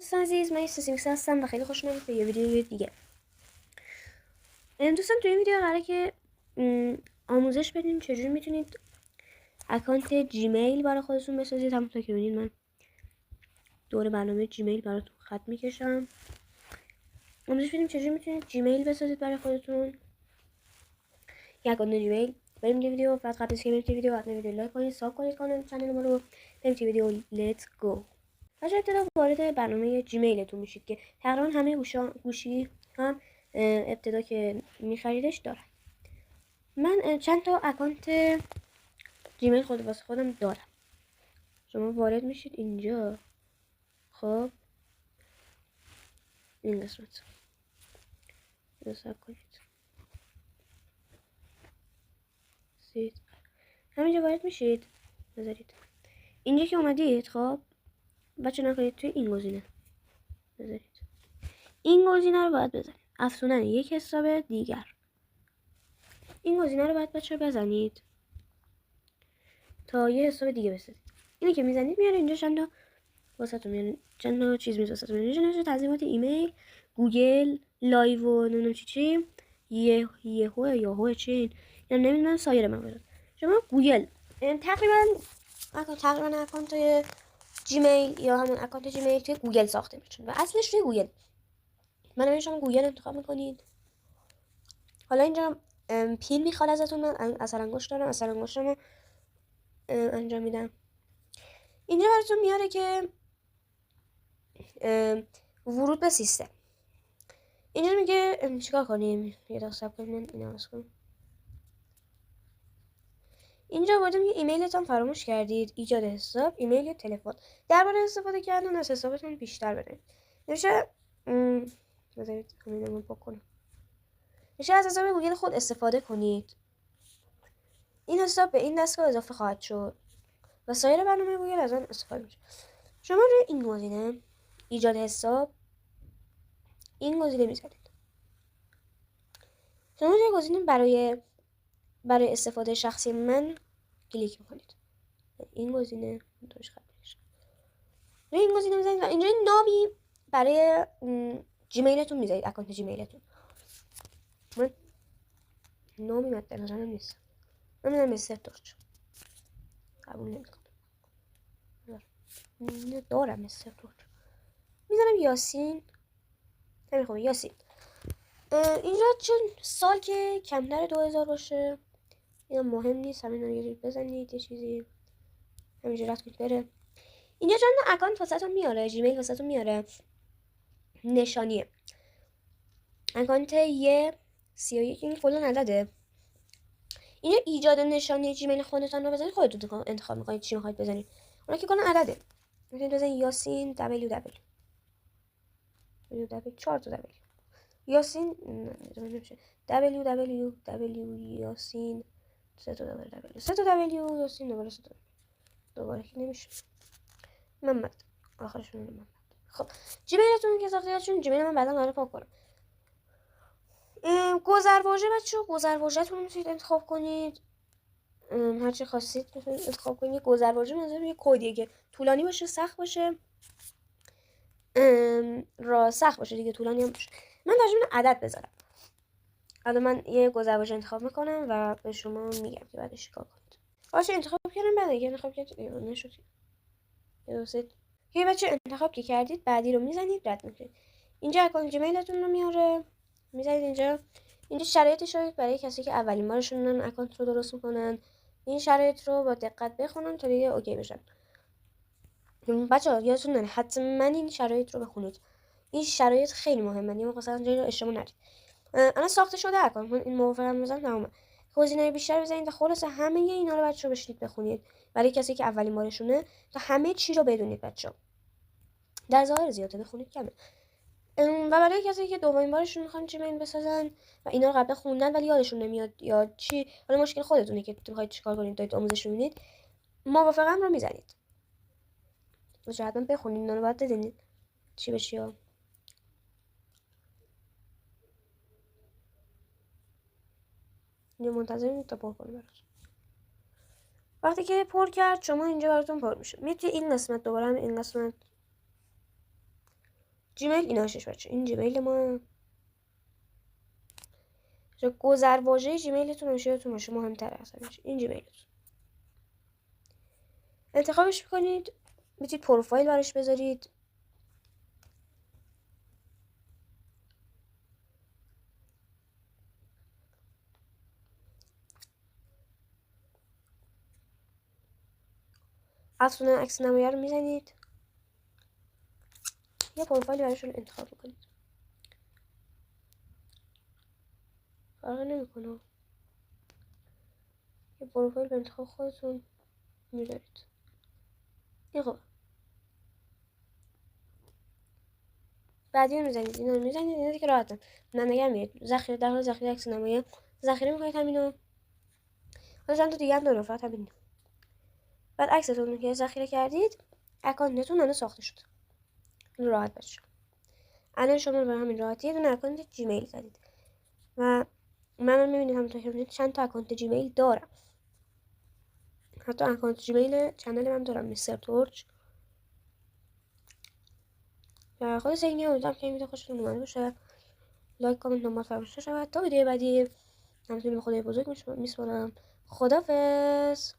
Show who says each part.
Speaker 1: دوستان عزیز، من سیسیمیکس هستم و خیلی خوش اومدید به یه ویدیو دیگه. دوستان توی این ویدیو قراره که آموزش بدیم چجوری میتونید اکانت جیمیل برای خودتون بسازید. همونطور که می‌بینید من دور برنامه جیمیل براتون خط میکشم. آموزش بدیم چجوری میتونید جیمیل بسازید برای خودتون، یک اکانت جیمیل. بریم توی ویدیو. بعد قبل از که بریم توی ویدیو حتما ویدیو لایک کنید، ساب کنید کانال ما رو. بریم توی ویدیو. لیتس گو. بچه‌ها ابتدا وارد برنامه جیمیلتون میشید که تقریبا همه گوشی هم ابتدا که میخریدش دارن. من چند تا اکانت جیمیل واسه خودم دارم. شما وارد میشید اینجا. خب این قسمت کنید همینجا وارد میشید. بذارید اینجا که اومدید، خب بچه نکنید توی این گزینه بذارید. این گزینه رو باید بزنید، افزودن یک حساب دیگر. این گزینه رو باید بچه بزنید تا یه حساب دیگه بسازید. اینی که میزنید میاره اینجا چند تا واسهتون میاره، چند تا چیز واسهتون میاره. اینجا تنظیمات ایمیل، گوگل، لایو و نمیدونم چی یاهو چی نمیدونم سایر موارد. شما گوگل تقریبا اکانت جیمیل یا همون اکانت جیمیل توی گوگل ساخته میشه و اصلش توی گوگل. من شما گوگل انتخاب میکنید. حالا اینجا پین میخواد ازتون. من اثر انگشت دارم، اثر انگشتمو انجام میدم. اینجا براتون میاره که ورود به سیستم. اینجا میگه چیکار کنیم. یه دقیقه صبر کنید، اینا واسه کنم. اینجا وارد میگه ایمیلتون فراموش کردید، ایجاد حساب، ایمیل یا تلفن. درباره استفاده کردن از حسابتون بیشتر بدونید. نمیشه بذارید همینو بکنم. میشه از حساب گوگل خود استفاده کنید. این حساب به این دستگاه اضافه خواهد شد و سایر برنامه گوگل از آن استفاده میشه. شما روی این گزینه ایجاد حساب این گزینه میزنید. شما روی گزینه برای استفاده شخصی من کلیک میکنید. این گزینه روی این گزینه میزنید و اینجا نامی برای جیمیلتون میذارید، اکانت جیمیلتون. من نامی مد نظرم نیست. من میذارم مستر تورچ. قبول نمیکنم. دارم مستر تورچ. میذارم یاسین. نمیخوام یاسین. اینجا چون سال که کمتر 2000 باشه اینا مهم نیست. همین رو یه بزنید یه چیزی همینجا رد کنید بره. اینجا چند اکانت واسهتون میاره، جیمیل واسهتون میاره. نشانیه اکانت 31 این کلا عدده. اینجا ایجاد نشانی جیمیل خودتون رو بزنید. خودتون انتخاب میکنید چی میخواید بزنید. اونا که کلا عدده. میتونید بزنید یاسین ww 4 تا w یاسین نمیشه www یاسین 3 تا w 3 تا w یاسین دوباره که نمیشه. محمد آخرش محمد. خب جیمیلتون که ساختید، چون جیمیل من بعدا قراره پاک کنم. گذرواژه بچه‌ها، گذرواژه‌تون رو میتونید انتخاب کنید. هر چی خواستید میتونید انتخاب کنید. گذرواژه مثلا یه کدیه که طولانی باشه، سخت باشه، سخت باشه دیگه، طولانی هم باشه. من ترجیح میدم عدد بذارم. حالا من یه گذرواژه انتخاب میکنم و به شما میگم که بعدش چیکار کنید. باشه انتخاب کردم، بعد اگه انتخاب کردید نشد. یه بچه انتخاب که کردید بعدی رو میزنید، رد میکنید. اینجا اکانت جیمیلتون رو میاره، میذارید اینجا شرایطی شاید برای کسی که اولین بارشون اکانت رو درست میکنن. این شرایط رو با دقت بخونن تا دیگه اوکی بشن. بچه‌ها یادتون نره حتما این شرایط رو بخونید. این شرایط خیلی مهمه. یه موقع مثلا جایی رو اشتباه نرید. الان ساخته شده اکانت. این موافقم بزنم تمام. گزینه‌های بیشتر بزنید. خلاص همه اینا رو بچه‌ها بشینید بخونید. برای کسی که اولین بارشونه تا همه چی رو بدونید بچه‌ها. در ظاهر زیاده بخونید کمه. و برای کسی که دومین بارشون میخوان جیمیل بسازن و اینا رو قبلا خوندن ولی یادشون نمیاد یا چی، حالا مشکل خودتونه که میخواید چیکار کنید، دارید آموزش میبینید، موافقم رو میزنید. حتما بخونید اینا رو، بعد بدونید چی بشه. یا منتظرید تا پر کنه براش. وقتی که پر کرد شما اینجا براتون پر میشه. میتونید این قسمت دوباره این قسمت جیمیل ایناشش بچه، این جیمیل ما. گذر واژه جیمیلتون همیشه یادتون باشه مهم‌تره اصلا. این جیمیلتون انتخابش میکنید، میتونید پروفایل براش بذارید. افزون عکس نمایه رو میزنید، یه پروفایل براشون انتخاب میکنید. فرقی نمیکنه، یه پروفایل به انتخاب خودتون میذارید. این خوبه. بعدی رو میزنید، اینا رو میزنید، اینا دیگه راحتن. من نگم میاد ذخیره، در حال ذخیره عکس نمایه ذخیره میکنید همینو. حالا چند تا دیگه هم داره، فقط همین. بعد عکستون که ذخیره کردید، اکانتتون الان ساخته شد. این راحت باشه. الان شما به همین راحتی یه دونه اکانت جیمیل زدید و من میبینید همونطور که میبینید چند تا اکانت جیمیل دارم. حتی اکانت جیمیل چنل من دارم، مستر تورچ. و خود سینگی امیدوارم که این ویدیو خوشتون اومده باشه. لایک کامنت دنبال فرمایش شود تا ویدیو بعدی. همچنین به خدای بزرگ میسپارم. خدافظ.